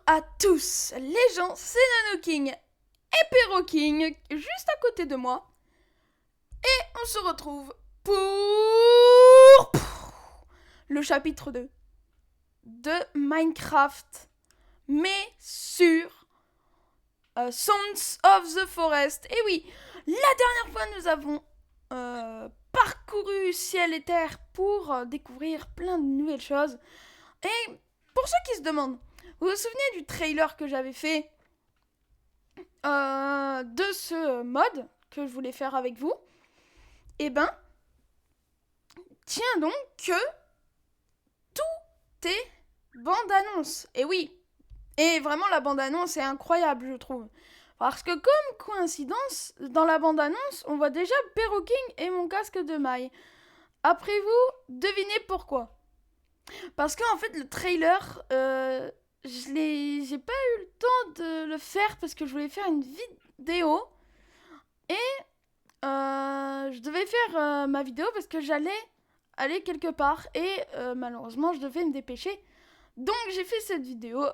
à tous, les gens, c'est Nanoking et Perroking juste à côté de moi. Et on se retrouve pour le chapitre 2 de Minecraft, mais sur Sons of the Forest. Et oui, la dernière fois nous avons parcouru ciel et terre pour découvrir plein de nouvelles choses. Et pour ceux qui se demandent, vous vous souvenez du trailer que j'avais fait de ce mode que je voulais faire avec vous? Eh ben, tiens donc que tout est bande-annonce. Et oui, et vraiment la bande-annonce est incroyable, je trouve. Parce que comme coïncidence, dans la bande-annonce, on voit déjà Perroking et mon casque de maille. Après vous, devinez pourquoi. Parce qu'en fait, le trailer, j'ai pas eu le temps de le faire parce que je voulais faire une vidéo. Et je devais faire ma vidéo parce que j'allais aller quelque part. Et malheureusement, je devais me dépêcher. Donc j'ai fait cette vidéo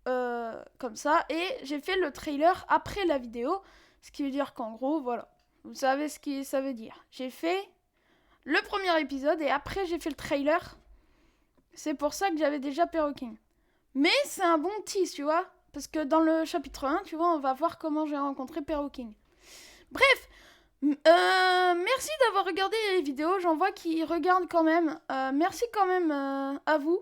comme ça. Et j'ai fait le trailer après la vidéo. Ce qui veut dire qu'en gros, voilà. Vous savez ce que ça veut dire. J'ai fait le premier épisode et après j'ai fait le trailer. C'est pour ça que j'avais déjà Perroking. Mais c'est un bon tease, tu vois. Parce que dans le chapitre 1, tu vois, on va voir comment j'ai rencontré Perroking. Bref, merci d'avoir regardé les vidéos. J'en vois qui regardent quand même. Merci quand même à vous.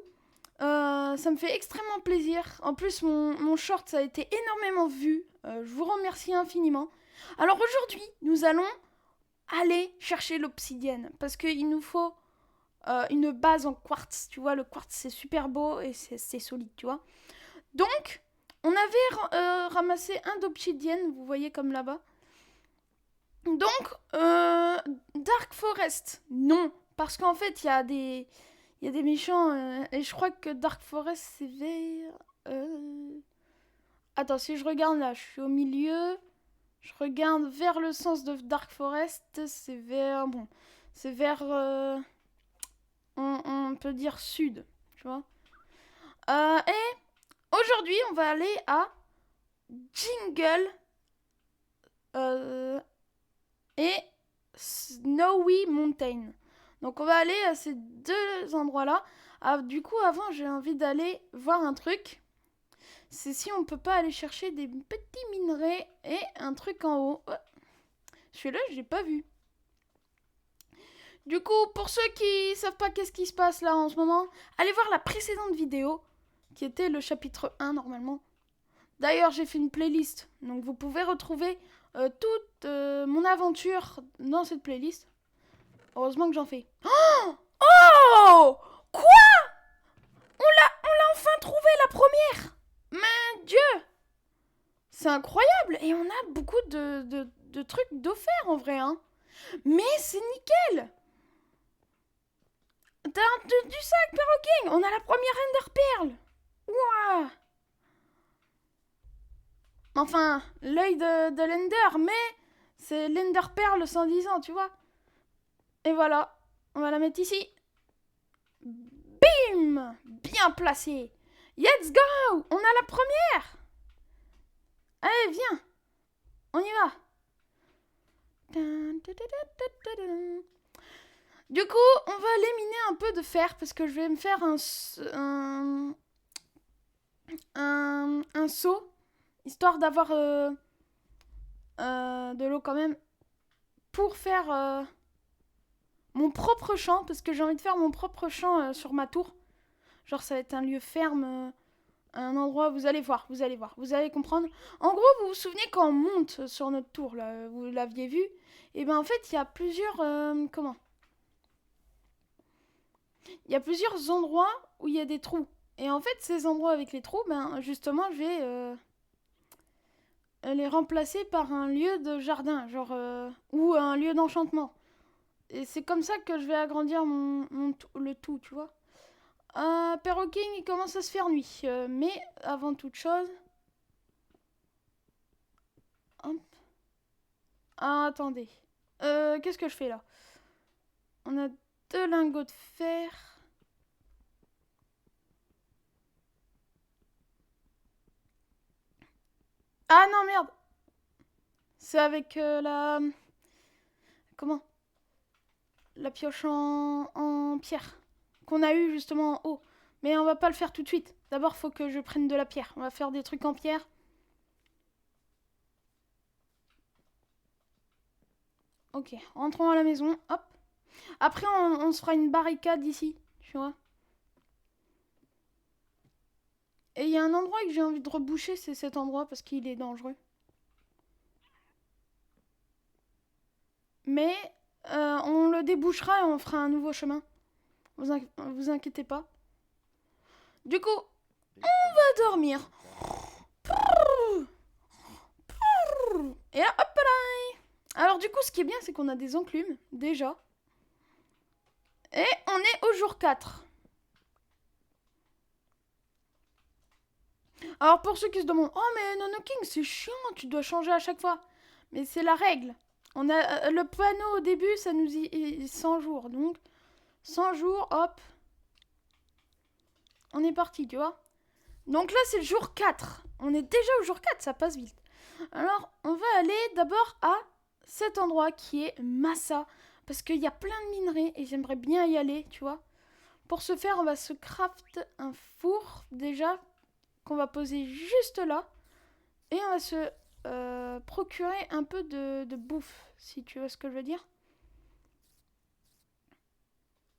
Ça me fait extrêmement plaisir. En plus, mon short, ça a été énormément vu. Je vous remercie infiniment. Alors aujourd'hui, nous allons aller chercher l'obsidienne. Parce qu'il nous faut une base en quartz. Tu vois, le quartz, c'est super beau et c'est solide, tu vois. Donc, on avait ramassé un d'obsidienne, vous voyez comme là-bas. Donc, Dark Forest, non. Parce qu'en fait, il y a des méchants. Et je crois que Dark Forest, c'est vers... Attends, si je regarde là, je suis au milieu. Je regarde vers le sens de Dark Forest. C'est vers... Bon, c'est vers... on peut dire sud, tu vois. Et aujourd'hui, on va aller à Jingle et Snowy Mountain. Donc on va aller à ces deux endroits-là. Du coup, avant, j'ai envie d'aller voir un truc. C'est si on peut pas aller chercher des petits minerais et un truc en haut. Celui-là, je l'ai pas vu. Du coup, pour ceux qui savent pas qu'est-ce qui se passe là en ce moment, allez voir la précédente vidéo, qui était le chapitre 1 normalement. D'ailleurs, j'ai fait une playlist, donc vous pouvez retrouver toute mon aventure dans cette playlist. Heureusement que j'en fais. Oh, oh, quoi? On l'a enfin trouvé la première. Mon Dieu, c'est incroyable. Et on a beaucoup de trucs d'offerts en vrai, hein. Mais c'est nickel. T'as du sac, Perroking. On a la première Ender Pearl. Ouah. Enfin, l'œil de l'Ender, mais c'est l'Ender Pearl 110 ans, tu vois. Et voilà, on va la mettre ici. Bim! Bien placé. Let's go! On a la première. Allez, viens. On y va. Du coup, on va aller miner un peu de fer parce que je vais me faire un seau, histoire d'avoir de l'eau quand même, pour faire mon propre champ, parce que j'ai envie de faire mon propre champ sur ma tour. Genre ça va être un lieu ferme, un endroit, vous allez voir, vous allez comprendre. En gros, vous vous souvenez quand on monte sur notre tour, là, vous l'aviez vu, et ben en fait, il y a plusieurs... comment? Il y a plusieurs endroits où il y a des trous. Et en fait, ces endroits avec les trous, ben justement, je vais les remplacer par un lieu de jardin, genre, ou un lieu d'enchantement. Et c'est comme ça que je vais agrandir le tout, tu vois. Perroking, il commence à se faire nuit. Mais avant toute chose... Hop. Ah, attendez. Qu'est-ce que je fais là? On a 2 lingots de fer. Ah non, merde. C'est avec la... Comment? La pioche en pierre. Qu'on a eu justement en haut. Mais on va pas le faire tout de suite. D'abord, faut que je prenne de la pierre. On va faire des trucs en pierre. Ok, rentrons à la maison. Hop. Après, on se fera une barricade ici. Tu vois. Et il y a un endroit que j'ai envie de reboucher, c'est cet endroit parce qu'il est dangereux. Mais on le débouchera et on fera un nouveau chemin. Vous inquiétez pas. Du coup, on va dormir. Et là, hop là. Alors du coup, ce qui est bien, c'est qu'on a des enclumes, déjà. Et on est au jour 4. Alors pour ceux qui se demandent, oh mais Nono King, c'est chiant, tu dois changer à chaque fois. Mais c'est la règle. On a le panneau au début, ça nous y 100 jours. Donc 100 jours, hop. On est parti, tu vois. Donc là, c'est le jour 4. On est déjà au jour 4, ça passe vite. Alors, on va aller d'abord à cet endroit qui est Massa. Parce qu'il y a plein de minerais et j'aimerais bien y aller, tu vois. Pour ce faire, on va se craft un four, déjà, qu'on va poser juste là. Et on va se procurer un peu de bouffe, si tu vois ce que je veux dire.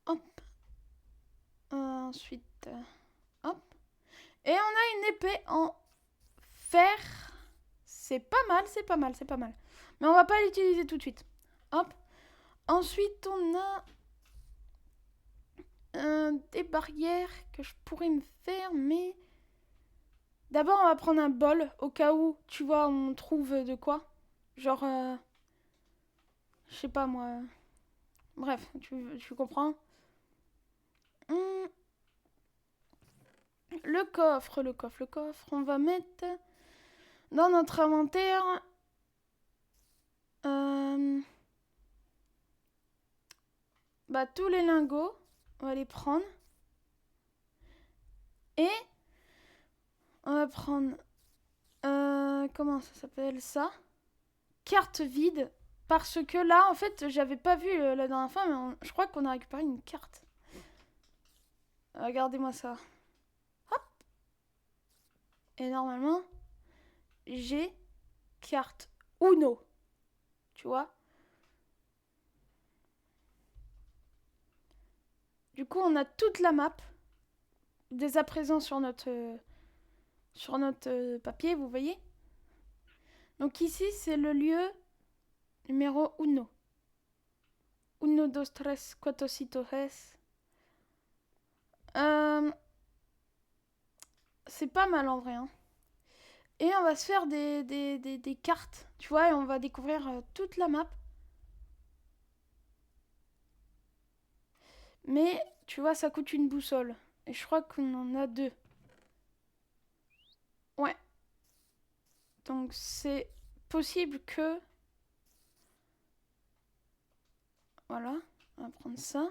Hop. Ensuite, hop. Et on a une épée en fer. C'est pas mal, c'est pas mal, c'est pas mal. Mais on va pas l'utiliser tout de suite. Hop. Ensuite, on a des barrières que je pourrais me faire, mais... D'abord, on va prendre un bol, au cas où, tu vois, on trouve de quoi. Genre, je sais pas moi. Bref, tu comprends. Le coffre, le coffre, le coffre. On va mettre dans notre inventaire... Bah, tous les lingots. On va les prendre. Et on va prendre... comment ça s'appelle ça? Carte vide. Parce que là, en fait, j'avais pas vu la dernière fois, mais je crois qu'on a récupéré une carte. Regardez-moi ça. Hop. Et normalement, j'ai carte Uno. Tu vois? Du coup, on a toute la map. Dès à présent sur notre papier, vous voyez? Donc ici, c'est le lieu numéro uno. Uno, dos, tres, cuatro, cinco, seis. C'est pas mal en vrai. Hein. Et on va se faire des cartes, tu vois, et on va découvrir toute la map. Mais, tu vois, ça coûte une boussole. Et je crois qu'on en a 2. Ouais. Donc c'est possible que... Voilà, on va prendre ça.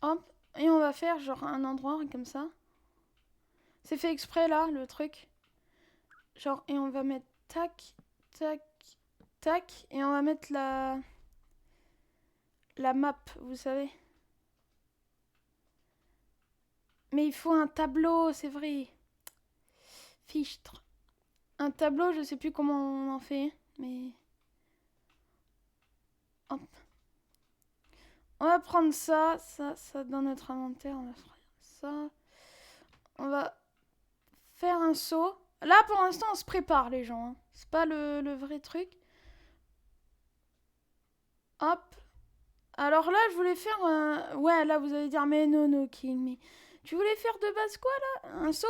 Hop, et on va faire genre un endroit comme ça. C'est fait exprès là, le truc. Genre, et on va mettre tac, tac, tac. Et on va mettre la map, vous savez. Mais il faut un tableau, c'est vrai. Fichtre. Un tableau, je sais plus comment on en fait, mais... Hop. On va prendre ça dans notre inventaire. On va faire ça. On va faire un saut. Là, pour l'instant, on se prépare, les gens. Hein. C'est pas le vrai truc. Hop. Alors là, je voulais faire un... Ouais, là, vous allez dire, mais non, no, King, mais... Tu voulais faire de base quoi, là? Un saut?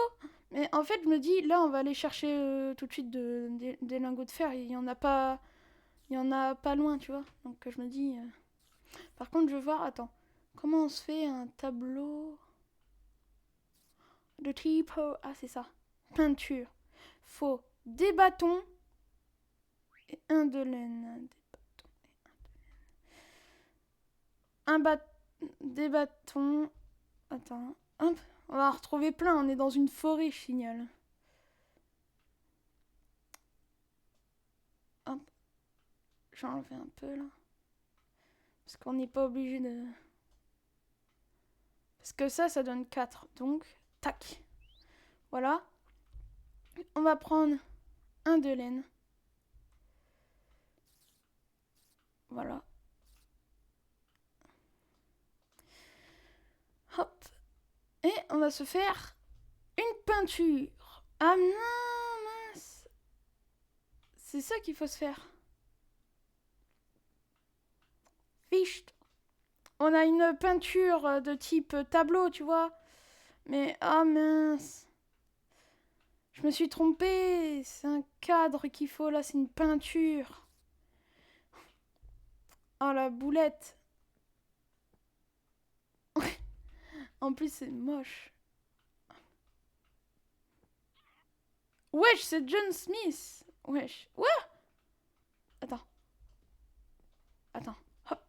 Mais en fait, je me dis, là, on va aller chercher tout de suite des lingots de fer. Il y en a pas... Il y en a pas loin, tu vois. Donc, je me dis... Par contre, je veux voir... Attends. Comment on se fait un tableau de type... Ah, c'est ça. Peinture. Faut des bâtons et un de laine. Des bâtons. Attends. Hop. On va en retrouver plein. On est dans une forêt, je signale. J'ai enlevé un peu là. Parce qu'on n'est pas obligé de... Parce que ça donne 4. Donc, tac. Voilà. On va prendre un de laine. Voilà. Hop. Et on va se faire une peinture. Ah non, mince. C'est ça qu'il faut se faire. Fiche. On a une peinture de type tableau, tu vois. Mais, ah mince. Je me suis trompée. C'est un cadre qu'il faut, là, c'est une peinture. Oh, la boulette. En plus, c'est moche. Wesh, c'est John Smith. Wesh. What? Attends. Hop.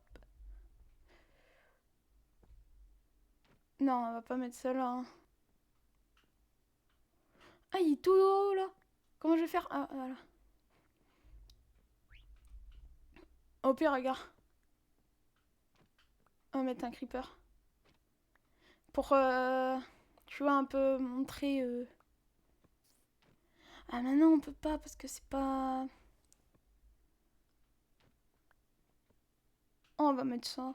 Non, on va pas mettre ça là. Hein. Ah, il est tout haut là. Comment je vais faire? Ah, voilà. Au pire, regarde. On va mettre un creeper. Pour, tu vois, un peu montrer... Ah, maintenant, on peut pas parce que c'est pas... Oh, on va mettre ça.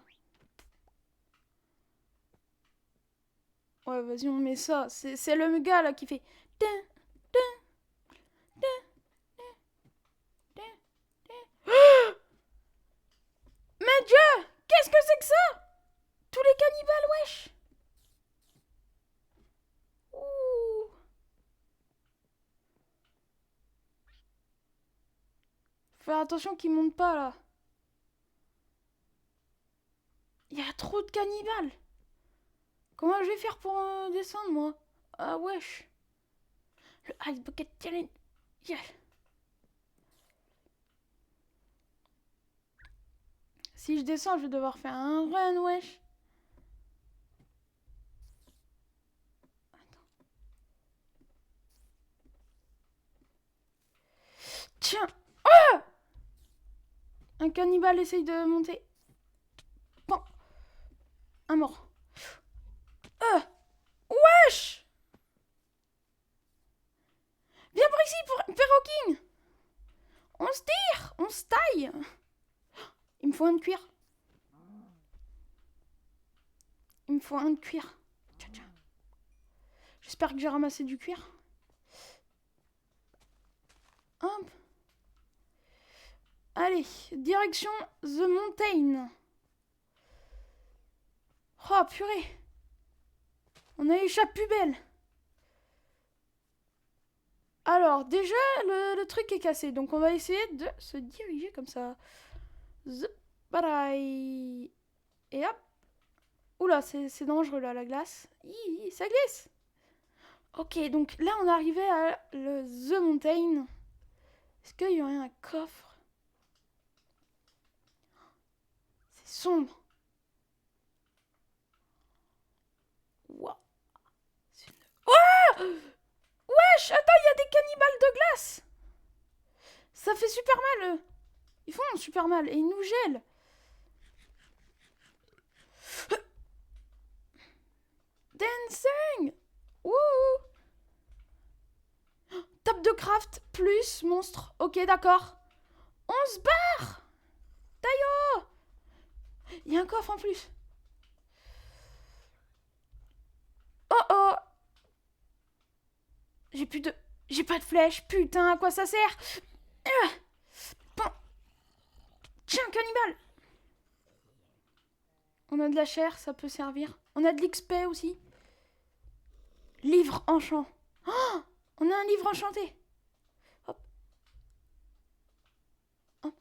Ouais, vas-y, on met ça. C'est le gars là qui fait... Mais Dieu! Qu'est-ce que c'est que ça? Tous les cannibales, wesh! Ouh. Faut faire attention qu'ils montent pas là. Il y a trop de cannibales. Comment je vais faire pour descendre moi? Ah wesh. Le Ice Bucket Challenge. Yeah. Si je descends, je vais devoir faire un run, wesh. Attends. Tiens. Oh! Un cannibale essaye de monter. Bon. Un mort. Wesh! Viens par ici, Perroquine! On se tire! On se taille! Il me faut un de cuir. Il me faut un de cuir. Tiens, tiens. J'espère que j'ai ramassé du cuir. Hop. Allez, direction The Mountain. Oh, purée. On a échappé plus belle. Alors, déjà, le truc est cassé. Donc, on va essayer de se diriger comme ça. Bye. Et hop. Oula, c'est dangereux, là, la glace. Ça glisse. Ok, donc là, on est arrivé à The Mountain. Est-ce qu'il y aurait un coffre? C'est sombre. Wow. Oh! Wesh, attends, il y a des cannibales de glace. Ça fait super mal, eux. Ils font super mal et ils nous gèlent. Dancing. Wouh. Table de craft plus monstre. Ok, d'accord. On se barre. Taillot. Il y a un coffre en plus. Oh oh. J'ai pas de flèche. Putain, à quoi ça sert? Bon. Tiens, cannibale. On a de la chair, ça peut servir. On a de l'XP aussi. Livre enchant. Oh, on a un livre enchanté. Hop. Hop.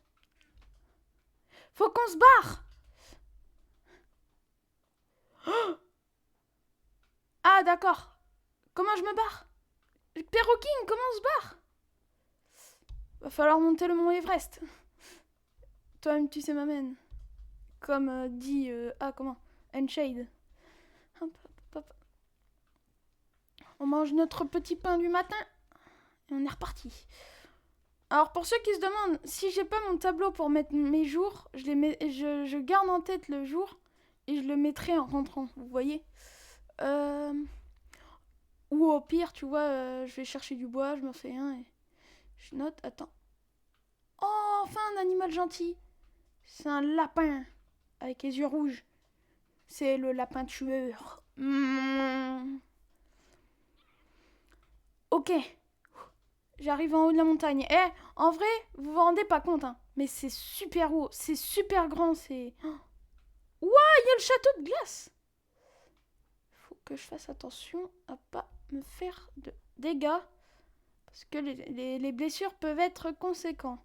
Faut qu'on se barre. Oh. Ah, d'accord. Comment je me barre? Perroquine, comment on se barre? Va falloir monter le mont Everest. Toi-même, tu sais, m'amène. Comme dit... comment? Enshade. Hop, hop, hop. On mange notre petit pain du matin. Et on est reparti. Alors pour ceux qui se demandent, si j'ai pas mon tableau pour mettre mes jours, je garde en tête le jour et je le mettrai en rentrant, vous voyez. Ou au pire, tu vois, je vais chercher du bois, je me fais un et je note, attends. Oh, enfin un animal gentil. C'est un lapin avec les yeux rouges. C'est le lapin tueur. Ok, j'arrive en haut de la montagne. En vrai, vous vous rendez pas compte, hein, mais c'est super haut, c'est super grand, c'est... Ouah, il y a le château de glace. Faut que je fasse attention à pas me faire de dégâts, parce que les blessures peuvent être conséquentes.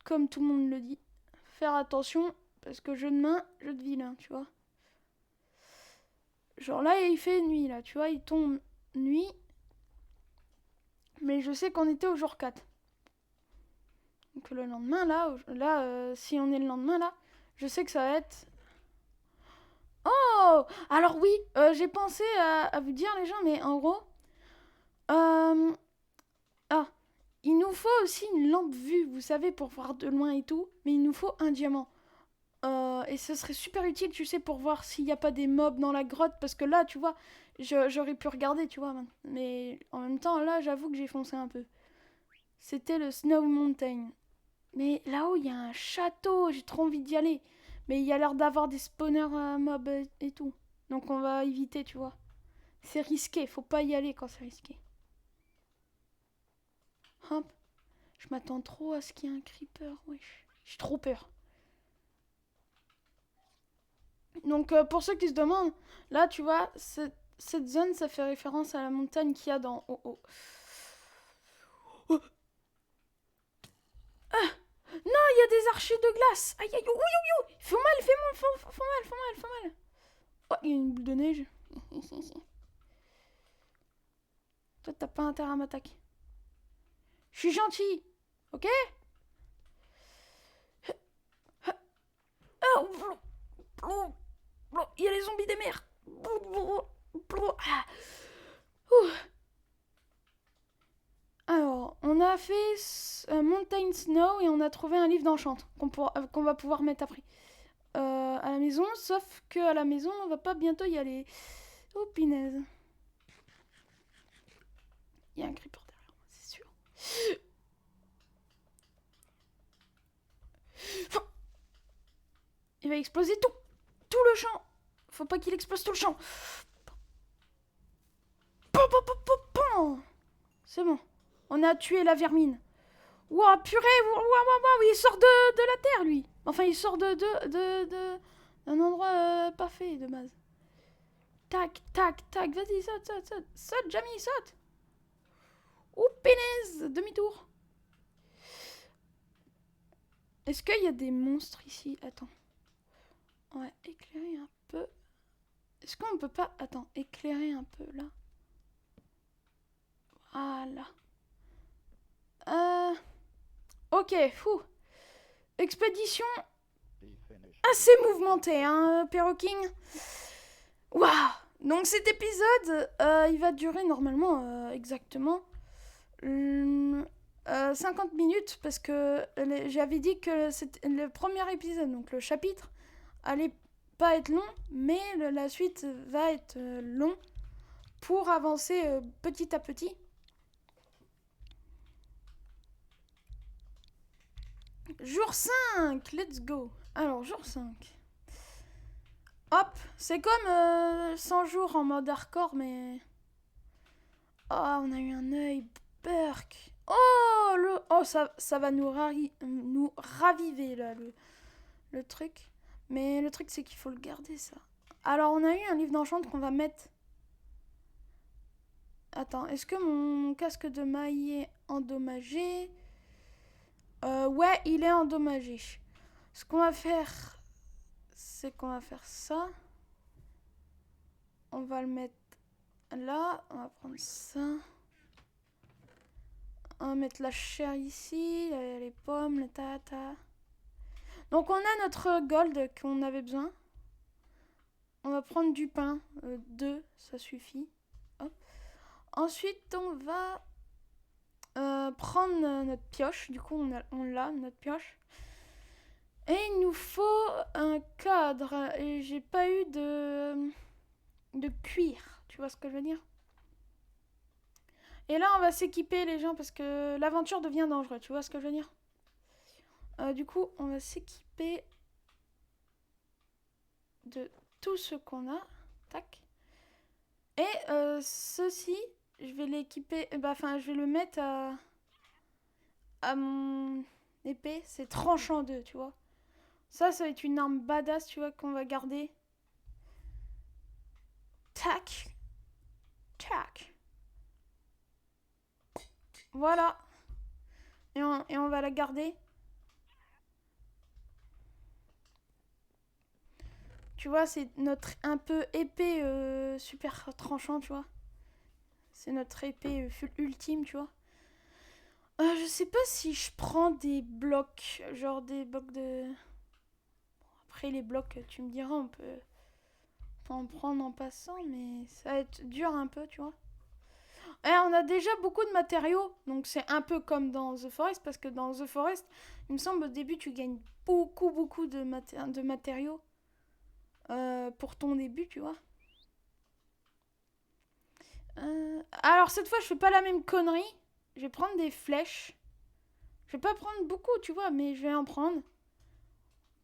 Comme tout le monde le dit. Faire attention, parce que jeu de main, jeu de vilain, tu vois. Genre là, il fait nuit, là, tu vois, il tombe nuit. Mais je sais qu'on était au jour 4. Donc le lendemain, si on est le lendemain, là, je sais que ça va être... Oh! Alors oui, j'ai pensé à vous dire, les gens, mais en gros... il nous faut aussi une lampe vue, vous savez, pour voir de loin et tout. Mais il nous faut un diamant. Et ce serait super utile, tu sais, pour voir s'il n'y a pas des mobs dans la grotte. Parce que là, tu vois, j'aurais pu regarder, tu vois. Mais en même temps, là, j'avoue que j'ai foncé un peu. C'était le Snow Mountain. Mais là-haut, il y a un château. J'ai trop envie d'y aller. Mais il y a l'air d'avoir des spawners mobs et tout. Donc on va éviter, tu vois. C'est risqué. Faut pas y aller quand c'est risqué. Hop. Je m'attends trop à ce qu'il y ait un creeper. Wesh. J'ai trop peur. Donc pour ceux qui se demandent, là tu vois, cette zone ça fait référence à la montagne qu'il y a dans Oh. Oh. Ah. Non, il y a des archers de glace. Aïe aïe, ouïe. Faut mal, faut mal. Oh, il y a une boule de neige. Toi t'as pas intérêt à m'attaquer. Je suis gentil, ok? Il y a les zombies des mers. Alors, on a fait Mountain Snow et on a trouvé un livre d'enchant qu'on va pouvoir mettre après à la maison, sauf que à la maison on va pas bientôt y aller. Oh punaise. Il y a un creeper derrière moi, c'est sûr. Il va exploser tout le champ. Faut pas qu'il explose tout le champ. C'est bon. On a tué la vermine. Ouah, purée, il sort de la terre, lui. Enfin, il sort d'un endroit pas fait, de base. Tac, vas-y, saute, Jamie, saute. Oh, pénaise, demi-tour. Est-ce qu'il y a des monstres ici? Attends. On va éclairer un peu. Est-ce qu'on peut pas... Attends, éclairer un peu, là. Voilà. Ok, fou. Expédition assez mouvementée, hein, Perroking. Waouh. Donc cet épisode, il va durer normalement exactement 50 minutes parce que j'avais dit que c'était le premier épisode, donc le chapitre allait pas être long, mais la suite va être long pour avancer petit à petit. Jour 5, let's go. Alors, jour 5. Hop, c'est comme 100 jours en mode hardcore, mais... Oh, on a eu un œil Burk. Oh, ça va nous raviver, là, le truc. Mais le truc, c'est qu'il faut le garder, ça. Alors, on a eu un livre d'enchant qu'on va mettre... Attends, est-ce que mon casque de maille est endommagé? Ouais, il est endommagé. Ce qu'on va faire, c'est qu'on va faire ça. On va le mettre là. On va prendre ça. On va mettre la chair ici. Les pommes, les tata. Donc on a notre gold qu'on avait besoin. On va prendre du pain. 2, ça suffit. Hop. Ensuite, on va prendre notre pioche. Du coup, on l'a, notre pioche. Et il nous faut un cadre. Et j'ai pas eu de cuir. Tu vois ce que je veux dire? Et là, on va s'équiper, les gens, parce que l'aventure devient dangereuse. Tu vois ce que je veux dire? Du coup, on va s'équiper de tout ce qu'on a. Tac. Et ceci, je vais l'équiper. Enfin, je vais le mettre à mon épée. C'est tranchant 2, tu vois. Ça va être une arme badass, tu vois, qu'on va garder. Tac. Tac. Voilà. Et on va la garder. Tu vois, c'est notre un peu épée super tranchant, tu vois. C'est notre épée ultime, tu vois. Je sais pas si je prends des blocs, genre des blocs de... Après les blocs, tu me diras, on peut en prendre en passant, mais ça va être dur un peu, tu vois. Et on a déjà beaucoup de matériaux, donc c'est un peu comme dans The Forest, parce que dans The Forest, il me semble au début tu gagnes beaucoup de matériaux pour ton début, tu vois. Alors cette fois, je fais pas la même connerie. Je vais prendre des flèches. Je vais pas prendre beaucoup, tu vois, mais je vais en prendre.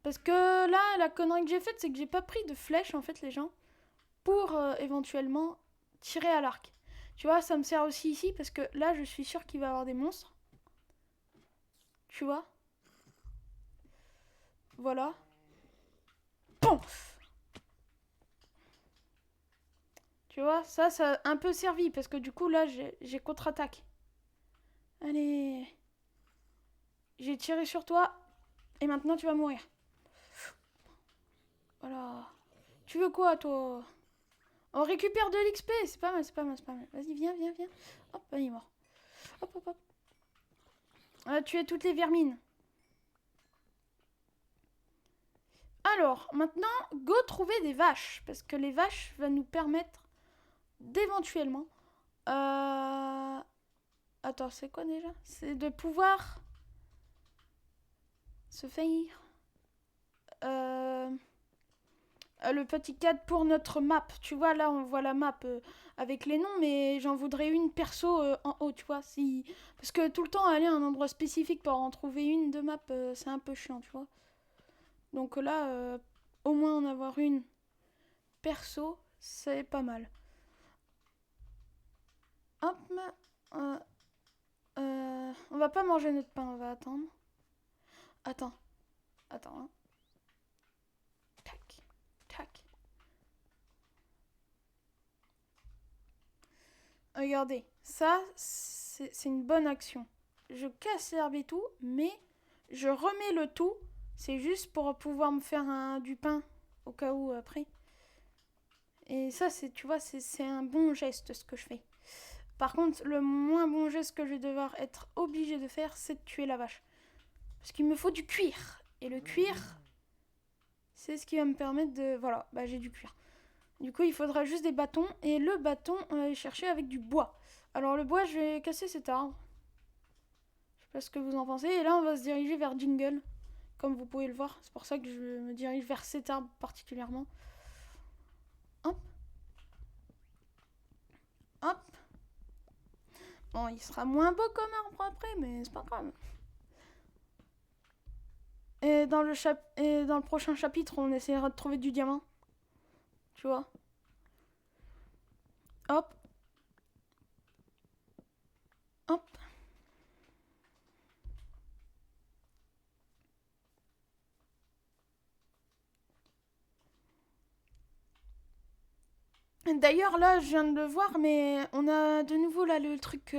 Parce que là, la connerie que j'ai faite, c'est que j'ai pas pris de flèches, en fait, les gens, pour éventuellement tirer à l'arc. Tu vois, ça me sert aussi ici, parce que là, je suis sûre qu'il va y avoir des monstres. Tu vois? Voilà. Bon. Tu vois, ça a un peu servi, parce que du coup, là, j'ai contre-attaque. Allez. J'ai tiré sur toi, et maintenant, tu vas mourir. Voilà. Tu veux quoi, toi? On récupère de l'XP, c'est pas mal, c'est pas mal, c'est pas mal. Vas-y, viens. Hop, il est mort. Hop. On a tué toutes les vermines. Alors, maintenant, go trouver des vaches. Parce que les vaches vont nous permettre d'éventuellement... Attends, c'est quoi déjà? C'est de pouvoir se faire... le petit cadre pour notre map. Tu vois, là, on voit la map avec les noms, mais j'en voudrais une perso en haut, tu vois. Si... Parce que tout le temps, aller à un endroit spécifique pour en trouver une de map, c'est un peu chiant, tu vois. Donc là, au moins en avoir une perso, c'est pas mal. Hop, on va pas manger notre pain, on va attendre. Attends. Hein. Tac. Regardez, ça, c'est une bonne action. Je casse l'herbe et tout, mais je remets le tout. C'est juste pour pouvoir me faire du pain au cas où après. Et ça, tu vois, c'est un bon geste ce que je fais. Par contre, le moins bon geste que je vais devoir être obligé de faire, c'est de tuer la vache. Parce qu'il me faut du cuir. Et le cuir, c'est ce qui va me permettre de... Voilà, j'ai du cuir. Du coup, il faudra juste des bâtons. Et le bâton, on va aller chercher avec du bois. Alors le bois, je vais casser cet arbre. Je sais pas ce que vous en pensez. Et là, on va se diriger vers Jingle. Comme vous pouvez le voir. C'est pour ça que je me dirige vers cet arbre particulièrement. Hop. Bon, il sera moins beau comme arbre après, mais c'est pas grave. Et dans le prochain chapitre, on essaiera de trouver du diamant. Tu vois. Hop. D'ailleurs, là, je viens de le voir, mais on a de nouveau là le truc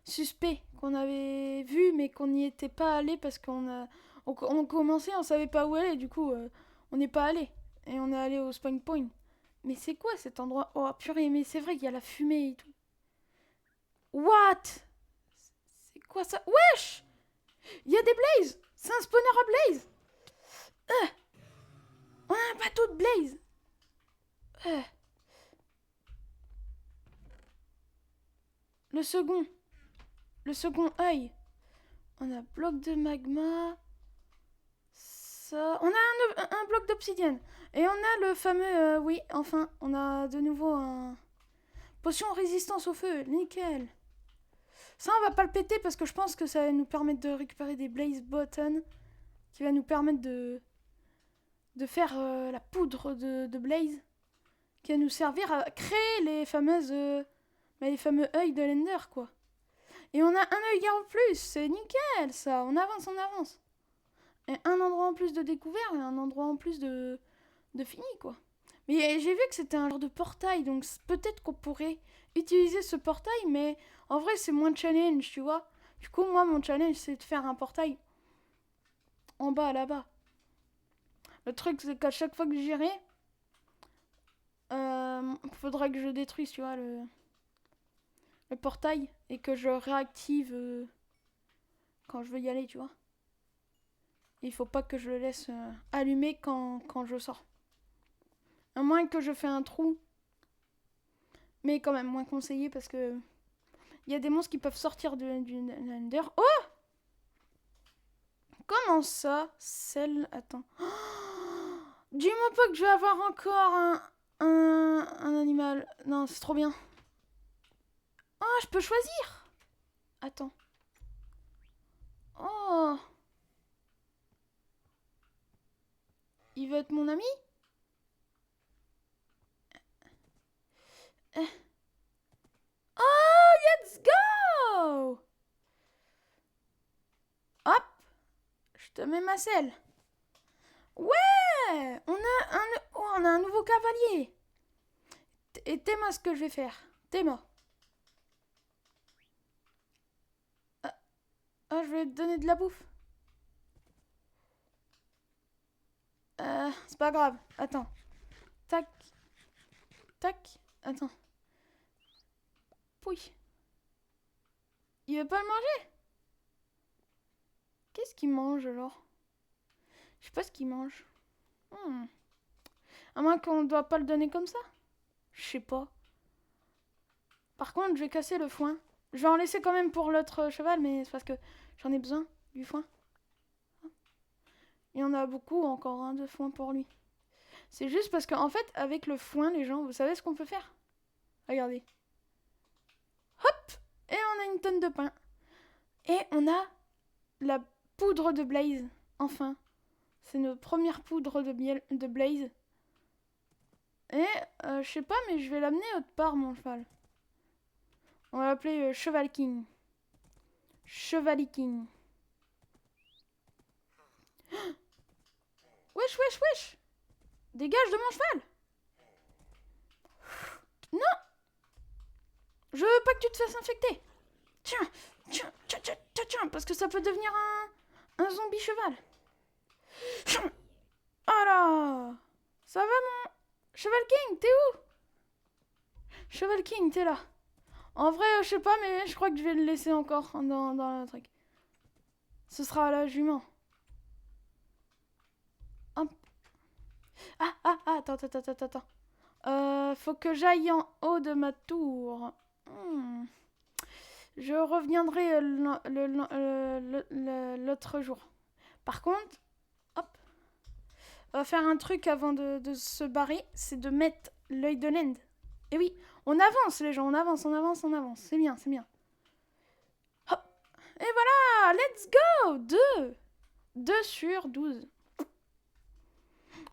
suspect qu'on avait vu, mais qu'on n'y était pas allé parce on commençait, on savait pas où aller, du coup, on n'est pas allé. Et on est allé au spawn point. Mais c'est quoi cet endroit? Oh purée, mais c'est vrai qu'il y a la fumée et tout. What? C'est quoi ça? Wesh! Il y a des blazes! C'est un spawner à blaze! On a un bateau de blaze! Le second. le second œil. On a bloc de magma. Ça. On a un bloc d'obsidienne. Et on a le fameux... oui, enfin, on a de nouveau un... Potion résistance au feu. Nickel. Ça, on va pas le péter parce que je pense que ça va nous permettre de récupérer des blaze buttons. Qui va nous permettre de faire la poudre de blaze. Qui va nous servir à créer les fameuses... les fameux œils de l'Ender, quoi. Et on a un œil en plus. C'est nickel, ça. On avance, on avance. Et un endroit en plus de découvert et un endroit en plus de fini, quoi. Mais j'ai vu que c'était un genre de portail, donc peut-être qu'on pourrait utiliser ce portail, mais en vrai, c'est moins de challenge, tu vois. Du coup, moi, mon challenge, c'est de faire un portail en bas, là-bas. Le truc, c'est qu'à chaque fois que j'irai, faudra que je détruise, tu vois, le portail et que je réactive quand je veux y aller, tu vois. Il faut pas que je le laisse allumer quand je sors. À moins que je fais un trou. Mais quand même, moins conseillé parce que... Il y a des monstres qui peuvent sortir du Ender. Oh! Comment ça? Celle... Attends. Oh, dis-moi pas que je vais avoir encore un animal. Non, c'est trop bien. Oh, je peux choisir. Attends. Oh. Il veut être mon ami? Oh, let's go! Hop, je te mets ma selle. Ouais, on a un nouveau cavalier. Et t'es-moi ce que je vais faire. T'es-moi. Ah, je vais te donner de la bouffe. C'est pas grave. Attends. Tac. Tac. Attends. Pouille. Il veut pas le manger? Qu'est-ce qu'il mange alors? Je sais pas ce qu'il mange. À moins qu'on doit pas le donner comme ça. Je sais pas. Par contre, je vais casser le foin. Je vais en laisser quand même pour l'autre cheval, mais c'est parce que j'en ai besoin du foin. Il y en a beaucoup encore, hein, de foin pour lui. C'est juste parce qu'en fait, avec le foin, les gens, vous savez ce qu'on peut faire? Regardez. Hop! Et on a une tonne de pain. Et on a la poudre de Blaze. Enfin. C'est notre première poudre de Blaze. Et, je sais pas, mais je vais l'amener autre part, mon cheval. On va l'appeler Cheval King. Chevali King. Wesh, wesh, wesh! Dégage de mon cheval! Non! Je veux pas que tu te fasses infecter! Tiens, tiens, tiens, tiens, tiens, tiens, parce que ça peut devenir un zombie cheval. Oh là! Ça va, mon Cheval King, t'es où? Cheval King, t'es là. En vrai, je sais pas, mais je crois que je vais le laisser encore dans le truc. Ce sera la jument. Hop. Attends. Faut que j'aille en haut de ma tour. Je reviendrai l'autre jour. Par contre, hop, on va faire un truc avant de se barrer, c'est de mettre l'œil de l'end. Et oui, on avance les gens, on avance. C'est bien, c'est bien. Hop, et voilà, let's go. 2 sur 12.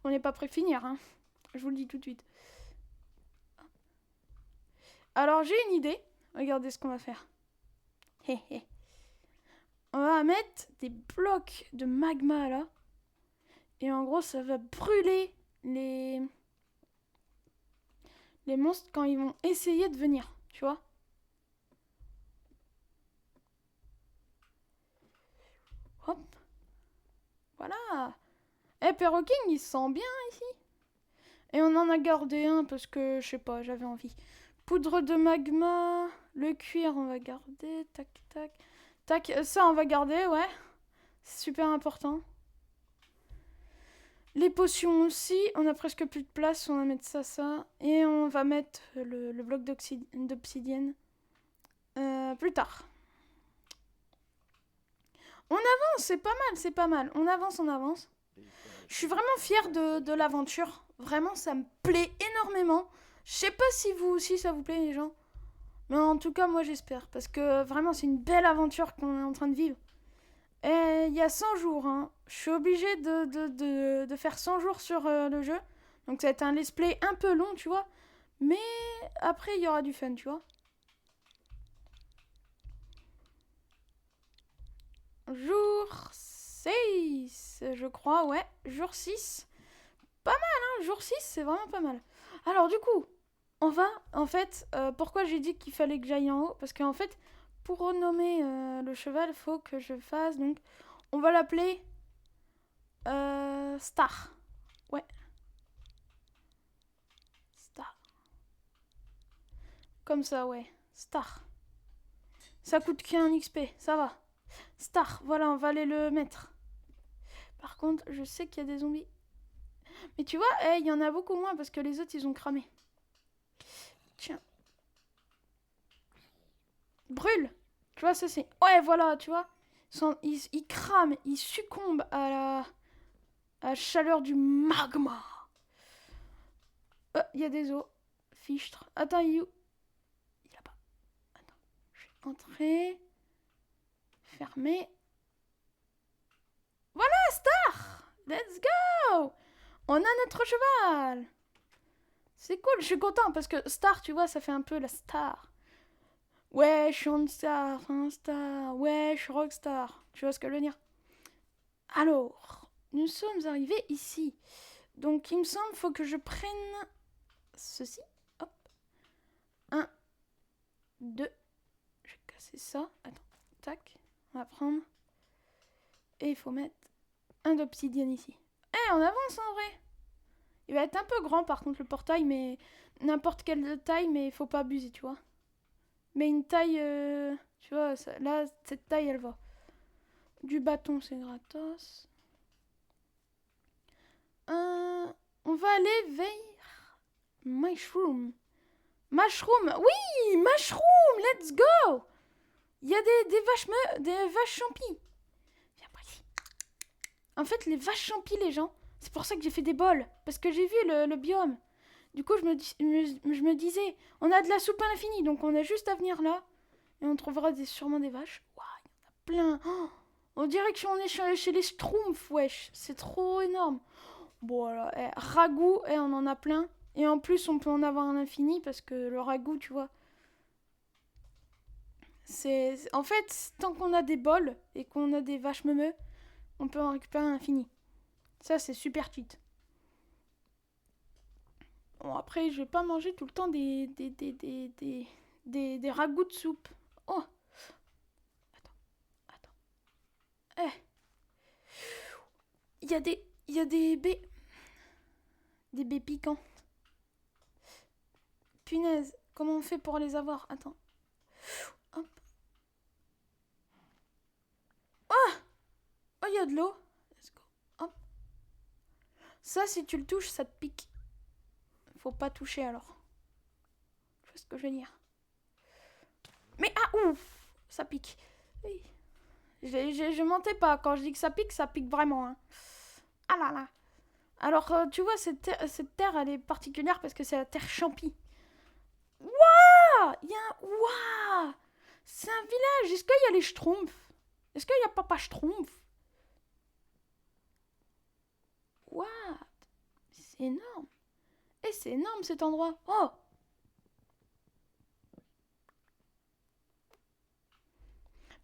On n'est pas prêt de finir, hein. Je vous le dis tout de suite. Alors j'ai une idée. Regardez ce qu'on va faire. On va mettre des blocs de magma là. Et en gros, ça va brûler les monstres quand ils vont essayer de venir. Tu vois? Hop. Voilà. Eh, Perroking, il se sent bien ici. Et on en a gardé un parce que, je sais pas, j'avais envie. Poudre de magma. Le cuir, on va garder. Tac, tac. Tac, ça, on va garder, ouais. C'est super important. Les potions aussi. On a presque plus de place. On va mettre ça. Et on va mettre le bloc d'obsidienne plus tard. On avance, c'est pas mal, c'est pas mal. On avance, on avance. Je suis vraiment fière de l'aventure. Vraiment, ça me plaît énormément. Je sais pas si vous aussi ça vous plaît, les gens. Mais en tout cas, moi j'espère. Parce que vraiment, c'est une belle aventure qu'on est en train de vivre. Et il y a 100 jours, hein. Je suis obligée de faire 100 jours sur le jeu. Donc ça va être un let's play un peu long, tu vois. Mais après, il y aura du fun, tu vois. Jour 6, je crois, ouais. Jour 6. Pas mal, hein. Jour 6, c'est vraiment pas mal. Alors du coup, on va, en fait, pourquoi j'ai dit qu'il fallait que j'aille en haut? Parce qu'en fait, pour renommer le cheval, il faut que je fasse, donc, on va l'appeler Star. Ouais, Star. Comme ça, ouais. Star. Ça coûte qu'un XP, ça va. Star, voilà, on va aller le mettre. Par contre, je sais qu'il y a des zombies. Mais tu vois, il y en a beaucoup moins parce que les autres, ils ont cramé. Tiens. Brûle. Tu vois, ça c'est... Ouais, voilà, tu vois. Ils crament, ils succombent à la chaleur du magma. Il y a des os. Fichtre. Attends, il est où? Il est là-bas. Attends. Je vais entrer. Fermer. Voilà, Star! Let's go! On a notre cheval! C'est cool, je suis content parce que Star, tu vois, ça fait un peu la star. Ouais, je suis une star, un star. Ouais, je suis rockstar. Tu vois ce que je veux dire? Alors, nous sommes arrivés ici. Donc, il me semble faut que je prenne ceci. Hop. 1, 2. Je vais casser ça. Attends. Tac. On va prendre. Et il faut mettre un d'obsidienne ici. On avance en vrai. Il va être un peu grand par contre le portail, mais n'importe quelle taille, mais il faut pas abuser, tu vois. Mais une taille, tu vois, là, cette taille, elle va. Du bâton, c'est gratos. On va aller vers Mushroom. Mushroom, oui, Mushroom, let's go. Il y a des vaches champis. Viens par ici. En fait, les vaches champis, les gens, c'est pour ça que j'ai fait des bols. Parce que j'ai vu le biome. Du coup, je me disais, on a de la soupe à l'infini, donc on a juste à venir là. Et on trouvera sûrement des vaches. Waouh, il y en a plein. Oh, on dirait qu'on est chez les Schtroumpfs, wesh. C'est trop énorme. Bon, voilà, ragoût, on en a plein. Et en plus, on peut en avoir un infini parce que le ragoût, tu vois. En fait, tant qu'on a des bols et qu'on a des vaches meumeux, on peut en récupérer un infini. Ça, c'est super cheat. Bon, après, je vais pas manger tout le temps des ragoûts de soupe. Oh, attends. Il y a des baies. Des baies piquants. Punaise, comment on fait pour les avoir? Attends. Hop. Oh, il y a de l'eau. Let's go. Hop. Ça, si tu le touches, ça te pique. Faut pas toucher alors. Tu vois ce que je veux dire? Mais ouf, ça pique. Oui. Je mentais pas. Quand je dis que ça pique vraiment. Hein. Ah là là. Alors, tu vois, cette terre, elle est particulière parce que c'est la terre champi. Waouh! Il y a un... Waouh! C'est un village. Est-ce qu'il y a les Schtroumpfs? Est-ce qu'il y a Papa Schtroumpf? Waouh! C'est énorme. Et c'est énorme cet endroit. Oh!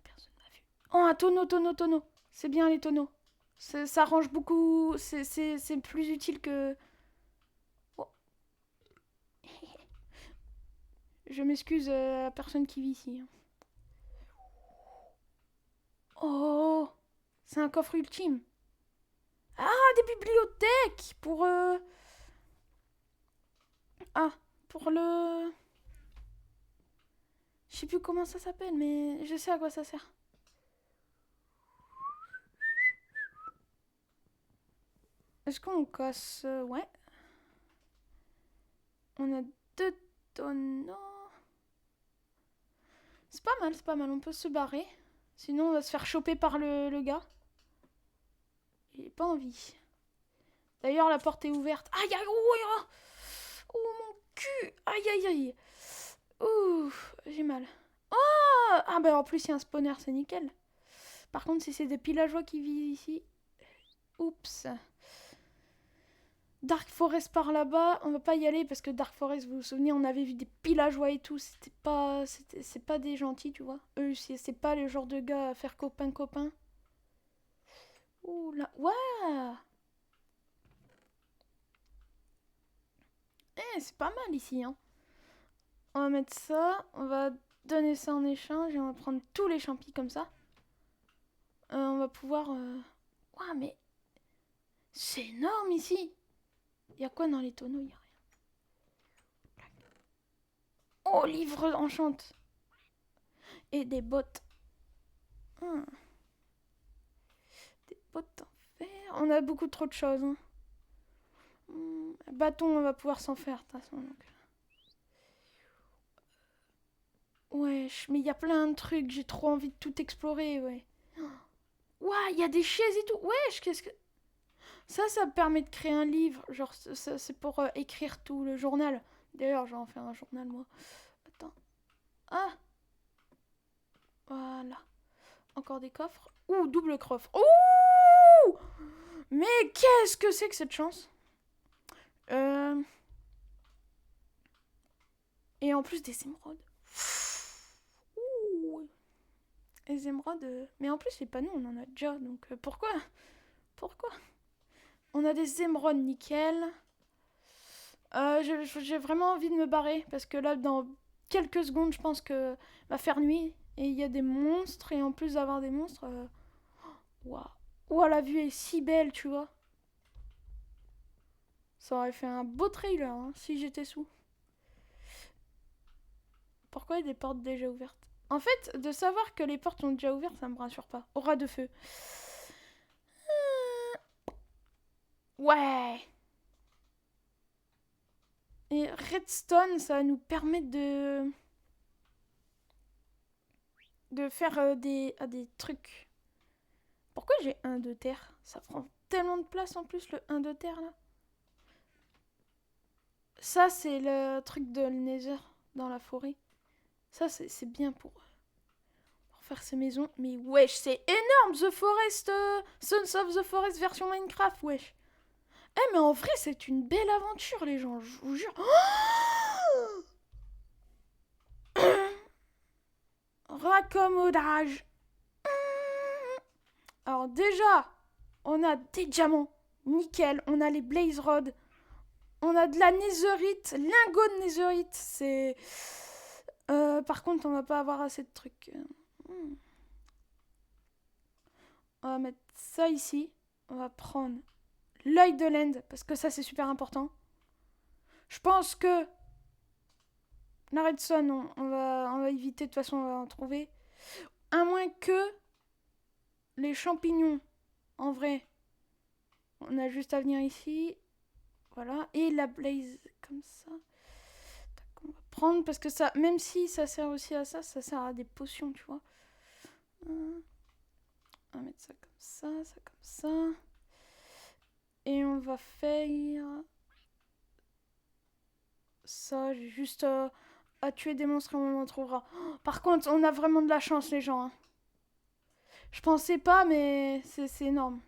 Personne m'a vu. Oh, un tonneau. C'est bien les tonneaux. Ça range beaucoup. C'est plus utile que... Oh. Je m'excuse à la personne qui vit ici. Oh! C'est un coffre ultime. Ah, des bibliothèques pour... Ah, pour le... Je sais plus comment ça s'appelle, mais je sais à quoi ça sert. Est-ce qu'on casse... Ouais. On a 2 tonneaux. C'est pas mal. On peut se barrer. Sinon, on va se faire choper par le gars. J'ai pas envie. D'ailleurs, la porte est ouverte. Aïe, aïe, oh, oh, mon cul. Aïe, aïe, aïe. Ouh, j'ai mal. Oh, ah, bah en plus, il y a un spawner, c'est nickel. Par contre, si c'est des villageois qui vivent ici... Oups. Dark Forest par là-bas, on va pas y aller parce que Dark Forest, vous vous souvenez, on avait vu des villageois et tout, c'est pas des gentils, tu vois. Eux, c'est pas le genre de gars à faire copain-copain. Ouh là, ouais. C'est pas mal ici, hein. On va mettre ça, on va donner ça en échange et on va prendre tous les champis comme ça. On va pouvoir... Ouah, mais... C'est énorme ici. Il y a quoi dans les tonneaux? Il y a rien. Oh, livre enchante. Et des bottes. Des bottes en fer. On a beaucoup trop de choses. Hein. Bâton, on va pouvoir s'en faire de toute façon. Donc. Wesh, mais il y a plein de trucs. J'ai trop envie de tout explorer, ouais. Ouah, il y a des chaises et tout. Wesh, qu'est-ce que... Ça me permet de créer un livre. Genre, c'est pour écrire tout le journal. D'ailleurs, je vais en faire un journal, moi. Attends. Ah! Voilà. Encore des coffres. Ouh, double coffre. Ouh! Mais qu'est-ce que c'est que cette chance? Et en plus des émeraudes. Ouh! Les émeraudes... Mais en plus, les panneaux, on en a déjà. Donc, pourquoi? Pourquoi? On a des émeraudes nickel. J'ai vraiment envie de me barrer. Parce que là, dans quelques secondes, je pense que va faire nuit. Et il y a des monstres. Et en plus d'avoir des monstres... Waouh! Ouah, la vue est si belle, tu vois. Ça aurait fait un beau trailer, hein, si j'étais sous. Pourquoi il y a des portes déjà ouvertes? En fait, de savoir que les portes sont déjà ouvertes, ça me rassure pas. Aura de feu. Ouais! Et redstone, ça va nous permettre de faire des trucs. Pourquoi j'ai un de terre? Ça prend tellement de place en plus, le 1 de terre, là. Ça, c'est le truc de Nether dans la forêt. Ça, c'est bien pour faire ces maisons. Mais wesh, c'est énorme, The Forest, Sons of the Forest version Minecraft, wesh. Eh, mais en vrai, c'est une belle aventure, les gens, je vous jure. Raccommodage. Alors déjà, on a des diamants, nickel. On a les blaze rods. On a de la netherite, lingot de netherite. C'est... par contre, on va pas avoir assez de trucs. On va mettre ça ici. On va prendre l'œil de l'end, parce que ça, c'est super important. Je pense que la redstone, on va éviter. De toute façon, on va en trouver. À moins que les champignons, en vrai, on a juste à venir ici. Voilà. Et la blaze, comme ça. On va prendre, parce que ça, même si ça sert aussi à ça, ça sert à des potions, tu vois. On va mettre ça comme ça comme ça. Et on va faire... ça, j'ai juste à tuer des monstres et on en trouvera. Oh, par contre, on a vraiment de la chance, les gens. Hein. Je pensais pas, mais c'est énorme.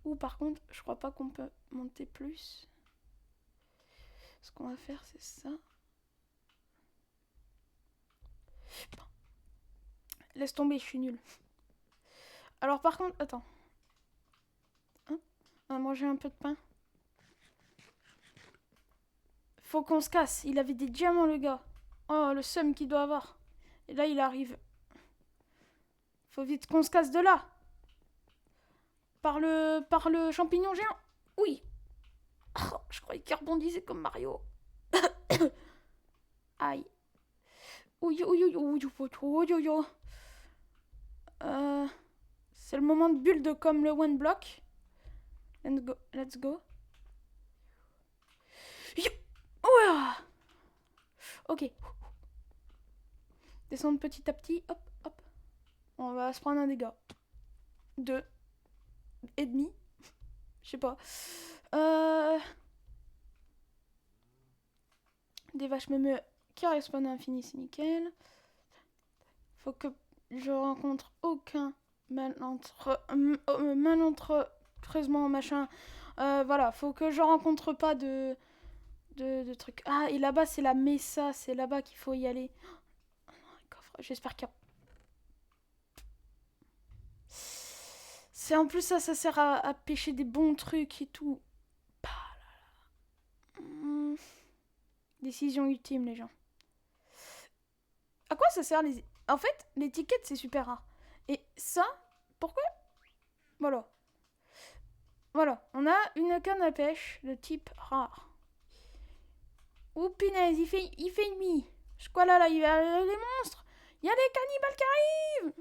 Ou par contre, je crois pas qu'on peut monter plus. Ce qu'on va faire, c'est ça. Bon. Laisse tomber, je suis nulle. Alors par contre, attends. Hein, on va manger un peu de pain. Faut qu'on se casse. Il avait des diamants, le gars. Oh, le seum qu'il doit avoir. Et là, il arrive. Faut vite qu'on se casse de là. Par le champignon géant. Oui. Oh, je croyais qu'il rebondissait comme Mario. Aïe. Ouïe, ouïe, ouïe, ouïe, ouïe, ouïe, ouïe. C'est le moment de build comme le one block. Let's go. Let's go. Ouah. Ok. Descendre petit à petit. Hop, hop. On va se prendre un dégât. 2. Et demi. Je sais pas. Des vaches me qui respawnent à l'infini, c'est nickel. Faut que je rencontre aucun malencontreusement machin. Voilà, faut que je rencontre pas de trucs. Ah, et là-bas, c'est la Mesa, c'est là-bas qu'il faut y aller. Coffre, j'espère qu'il y a... C'est en plus ça sert à pêcher des bons trucs et tout. Décision ultime, les gens. À quoi ça sert les... En fait, l'étiquette, c'est super rare. Et ça, pourquoi? Voilà. Voilà, on a une canne à pêche de type rare. Oh punaise, il fait nuit. Quoi là, il y a les monstres. Il y a des cannibales qui arrivent.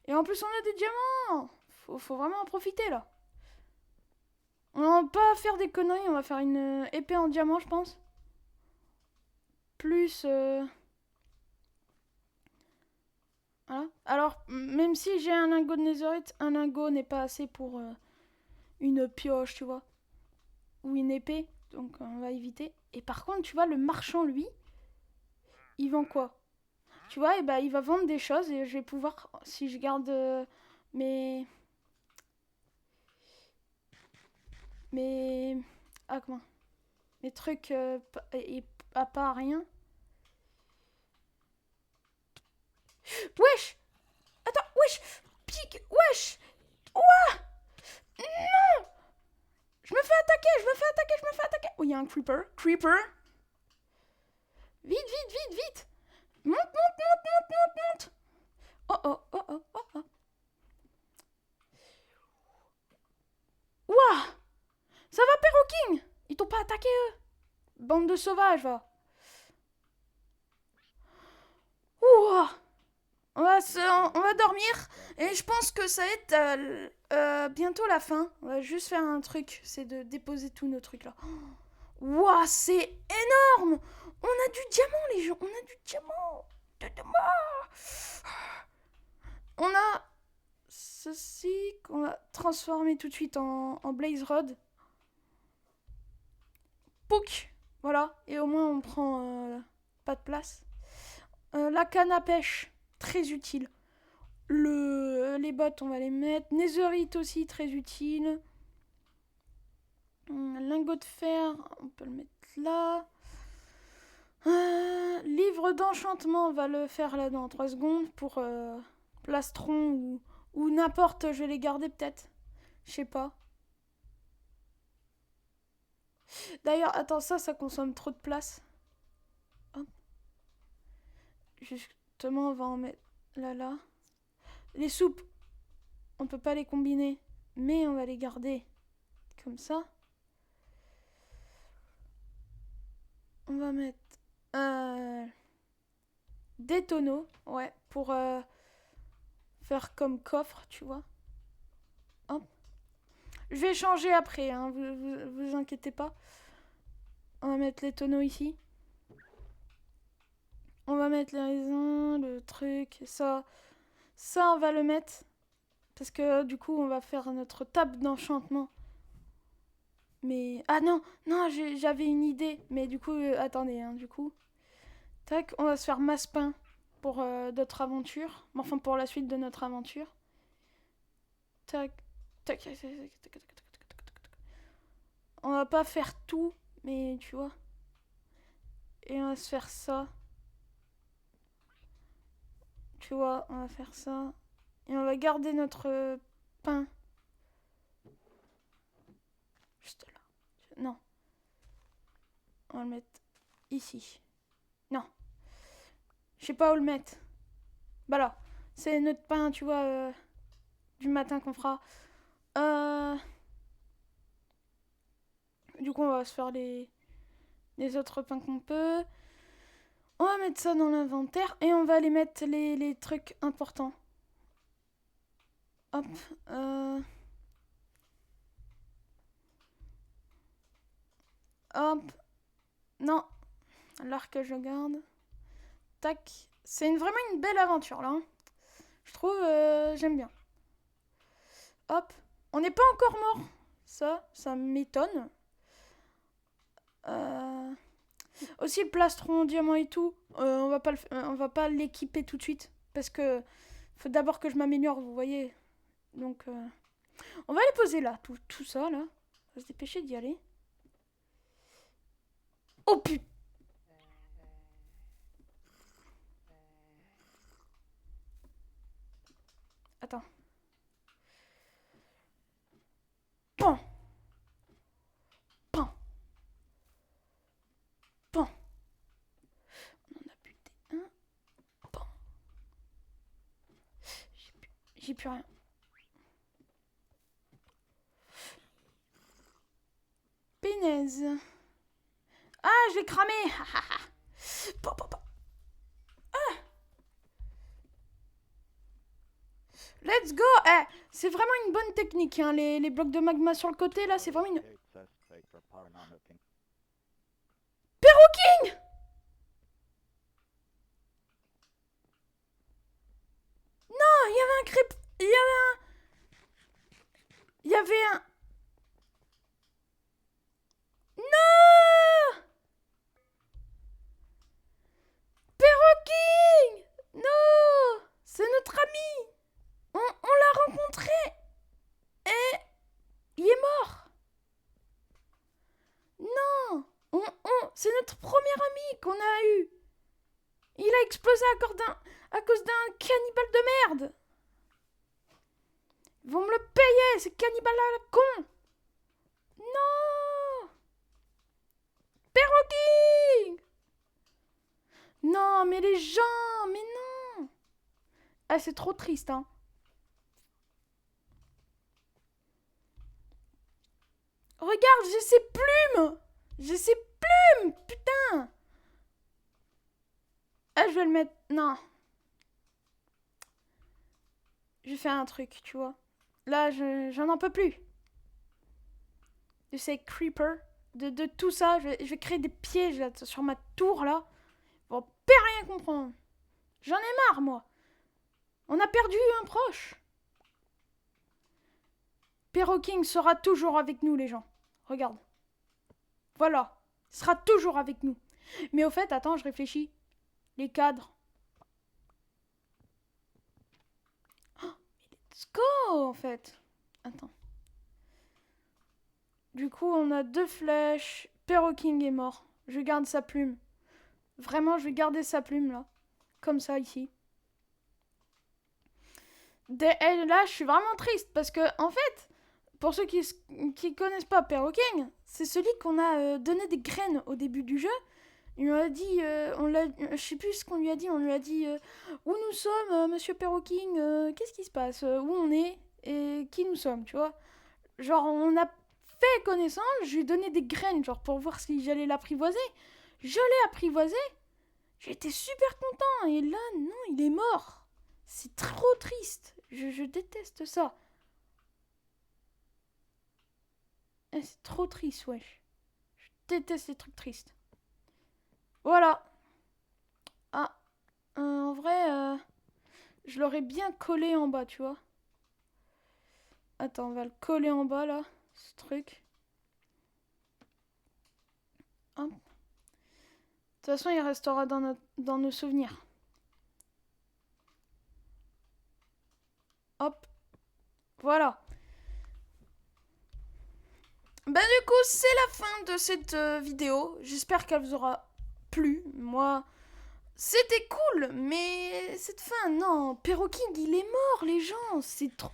Et en plus, on a des diamants. Faut vraiment en profiter, là. On va pas faire des conneries, on va faire une épée en diamant, je pense. Plus... Voilà. Alors, même si j'ai un lingot de netherite, un lingot n'est pas assez pour une pioche, tu vois. Ou une épée, donc on va éviter. Et par contre, tu vois, le marchand, lui, il vend quoi? Tu vois, et bah, il va vendre des choses et je vais pouvoir, si je garde mes... mes... Ah, comment? Mes trucs et à pas rien. Wesh! Attends, wesh! Pique! Wesh! Ouah! Non! Je me fais attaquer, je me fais attaquer, je me fais attaquer! Oh, il y a un creeper. Creeper! Vite, vite, vite, vite! Monte, monte, monte, monte, monte, monte! Oh, oh, oh, oh, oh, oh. Ouah! Ça va, Perroking? Ils t'ont pas attaqué, eux? Bande de sauvages, va. Ouah! On va dormir et je pense que ça va être bientôt la fin. On va juste faire un truc, c'est de déposer tous nos trucs là. Ouah, c'est énorme! On a du diamant, les gens, on a du diamant! On a ceci qu'on va transformer tout de suite en Blaze Rod. Pouc! Voilà, et au moins on prend pas de place. La canne à pêche, très utile. Les bottes, on va les mettre. Netherite aussi, très utile. Lingot de fer, on peut le mettre là. Livre d'enchantement, on va le faire là dans 3 secondes. Pour plastron ou n'importe, je vais les garder peut-être. Je sais pas. D'ailleurs, attends, ça consomme trop de place. Hop. Justement, on va en mettre là. Les soupes, on peut pas les combiner, mais on va les garder comme ça. On va mettre des tonneaux, ouais, pour faire comme coffre, tu vois. Hop. Je vais changer après, hein, vous inquiétez pas. On va mettre les tonneaux ici. On va mettre les raisins, le truc, ça. Ça, on va le mettre. Parce que du coup, on va faire notre table d'enchantement. Mais... Ah non, j'avais une idée. Mais du coup, attendez, hein, du coup. Tac, on va se faire masse-pain pour notre aventure. Enfin, pour la suite de notre aventure. Tac, tac, tac, tac, tac, tac, tac, tac. On va pas faire tout, mais tu vois. Et on va se faire ça. Tu vois, on va faire ça. Et on va garder notre pain. Juste là. Non. On va le mettre ici. Non. Je sais pas où le mettre. Bah là. C'est notre pain, tu vois, du matin qu'on fera. Du coup, on va se faire les autres pains qu'on peut. On va mettre ça dans l'inventaire et on va aller mettre les trucs importants. Hop. Hop. Non. L'arc que je garde. Tac. C'est vraiment une belle aventure là. Hein. Je trouve, j'aime bien. Hop. On n'est pas encore mort. Ça m'étonne. Aussi le plastron diamant et tout, on va pas l'équiper tout de suite parce que faut d'abord que je m'améliore, vous voyez. Donc on va les poser là, tout ça là. On va se dépêcher d'y aller. Oh putain. Attends. Pan. Pan. Pan. On en a buté un. Pan. J'ai plus rien. Pénaise. Ah, je l'ai cramé. Ah. Let's go. C'est vraiment une bonne technique, hein. Les blocs de magma sur le côté, là, c'est vraiment une... Perroking. Non, il y avait un crêpe... Il y avait un... Non. Perroking. Non. C'est notre ami. On l'a rencontré. Et... il est mort. Non. C'est notre premier ami qu'on a eu. Il a explosé à cause d'un cannibale de merde. Ils vont me le payer, ces cannibales à la con. Non. Perroking. Non, mais les gens, mais non. Ah, c'est trop triste, hein. Regarde, j'ai ses plumes. J'ai ses plumes, putain. Ah, je vais le mettre... Non. Je vais faire un truc, tu vois. Là, j'en en peux plus. De ces creepers, de tout ça. Je vais créer des pièges là, sur ma tour, là. Ils vont pas rien comprendre. J'en ai marre, moi. On a perdu un proche. Perroking sera toujours avec nous, les gens. Regarde. Voilà. Il sera toujours avec nous. Mais au fait, attends, je réfléchis. Les cadres. Oh, let's go, en fait. Attends. Du coup, on a 2 flèches. Perroking est mort. Je garde sa plume. Vraiment, je vais garder sa plume, là. Comme ça, ici. Et là, je suis vraiment triste. Parce que, en fait, pour ceux qui connaissent pas Perroking, c'est celui qu'on a donné des graines au début du jeu. Il m'a dit, je sais plus ce qu'on lui a dit, on lui a dit où nous sommes, monsieur Perroking, qu'est-ce qui se passe, où on est et qui nous sommes, tu vois. Genre, on a fait connaissance, je lui ai donné des graines, genre pour voir si j'allais l'apprivoiser. Je l'ai apprivoisé, j'étais super content, et là, non, il est mort. C'est trop triste, je déteste ça. C'est trop triste, wesh. Je déteste les trucs tristes. Voilà. Ah, en vrai, je l'aurais bien collé en bas, tu vois. Attends, on va le coller en bas, là, ce truc. Hop. De toute façon, il restera dans nos souvenirs. Hop. Voilà. Bah du coup, c'est la fin de cette vidéo. J'espère qu'elle vous aura plu. Moi... c'était cool, mais cette fin, non. Perroking, il est mort, les gens. C'est trop...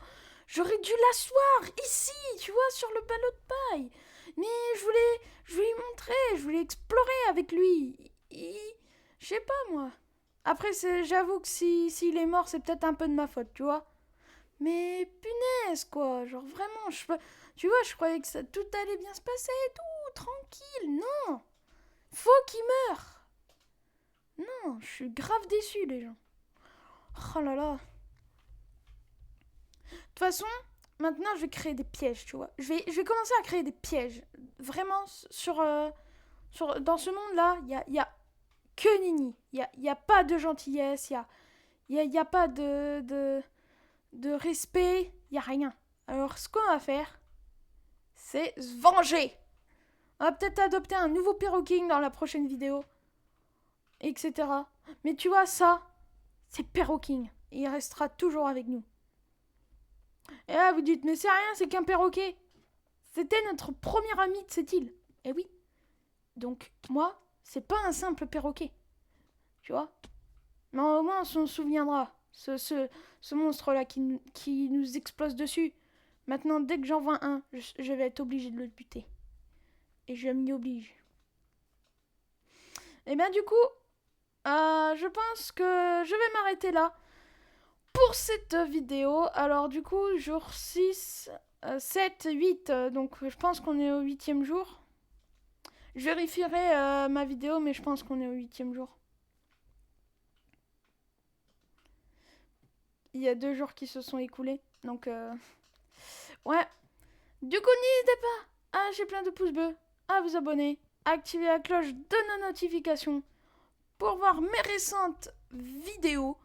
J'aurais dû l'asseoir ici, tu vois, sur le ballot de paille. Mais je voulais lui montrer, je voulais explorer avec lui. Je sais pas, moi. Après, j'avoue que s'il est mort, c'est peut-être un peu de ma faute, tu vois. Mais punaise, quoi. Genre, vraiment, tu vois, je croyais que tout allait bien se passer et tout, tranquille. Non. Faut qu'il meure. Non, je suis grave déçue, les gens. Oh là là. De toute façon, maintenant, je vais créer des pièges, tu vois. Je vais commencer à créer des pièges. Vraiment, dans ce monde-là, il y a que Nini. Il y a pas de gentillesse, il y a pas de respect, il y a rien. Alors ce qu'on va faire, c'est se venger. On va peut-être adopter un nouveau Perroking dans la prochaine vidéo, etc. Mais tu vois, ça, c'est Perroking. Il restera toujours avec nous. Et là, vous dites, mais c'est rien, c'est qu'un perroquet. C'était notre premier ami de cette île. Eh oui. Donc, moi, c'est pas un simple perroquet. Tu vois? Mais au moins, on s'en souviendra. Ce monstre-là qui nous explose dessus. Maintenant, dès que j'en vois un, je vais être obligé de le buter. Et je m'y oblige. Et bien, du coup, je pense que je vais m'arrêter là pour cette vidéo. Alors, du coup, jour 6, 7, 8. Donc, je pense qu'on est au 8e jour. Je vérifierai ma vidéo, mais je pense qu'on est au 8e jour. Il y a 2 jours qui se sont écoulés. Donc, ouais. Du coup, n'hésitez pas à lâcher plein de pouces bleus, à vous abonner, à activer la cloche de nos notifications pour voir mes récentes vidéos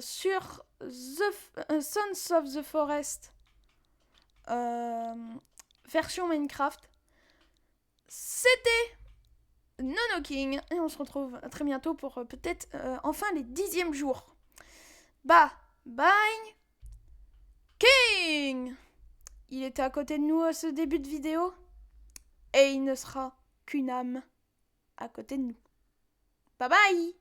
sur Sons of the Forest version Minecraft. C'était Nono King et on se retrouve très bientôt pour peut-être enfin les 10e jours. Bye King. Il était à côté de nous à ce début de vidéo et il ne sera qu'une âme à côté de nous. Bye bye.